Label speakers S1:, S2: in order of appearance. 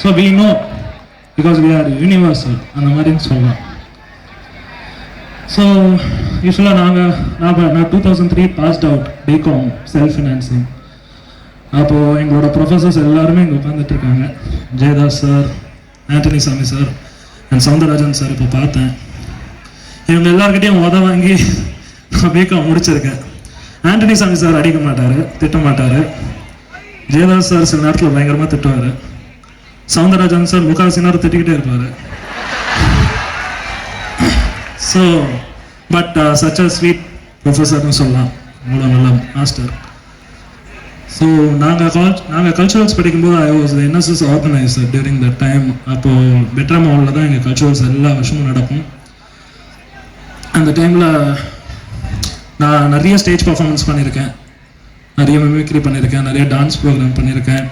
S1: So we know because we are universal அந்த மாதிரின்னு சொல்லலாம். ஸோ யூஸ்வலாக நான் 2003 passed out B Com self financing. அப்போது எங்களோட ப்ரொஃபஸர்ஸ் எல்லாருமே இங்கே உட்காந்துட்டு இருக்காங்க. ஜெயதாஸ் சார், ஆண்டனி சாமி சார் அண்ட் சவுந்தரராஜன் சார். இப்போ பார்த்தேன் இவங்க எல்லாருக்கிட்டையும் வாங்கி நான் பிகாம் முடிச்சிருக்கேன். ஆண்டனி சாமி சார் அடிக்க மாட்டார், திட்ட மாட்டார். ஜெயதாஸ் சார் சில நேரத்தில் பயங்கரமாக திட்டுவார். சவுந்தரராஜன் சார் முக்காசி நேரம் திட்டிக்கிட்டே இருப்பார். So but such a sweet ப்ரொஃபஸர்னு சொல்லலாம், அவ்வளோ நல்ல மாஸ்டர். ஸோ நாங்கள் கல்ச்சுரல்ஸ் படிக்கும்போது I was NSS organizer during that time. அப்போது பெட்ரா மாலில் தான் எங்கள் கல்ச்சுரல்ஸ் எல்லா வருஷமும் நடக்கும். அந்த டைமில் நான் நிறைய ஸ்டேஜ் பர்ஃபார்மன்ஸ் பண்ணியிருக்கேன், நிறைய மிமிக்ரி பண்ணியிருக்கேன், நிறைய டான்ஸ் ப்ரோக்ராம் பண்ணியிருக்கேன்.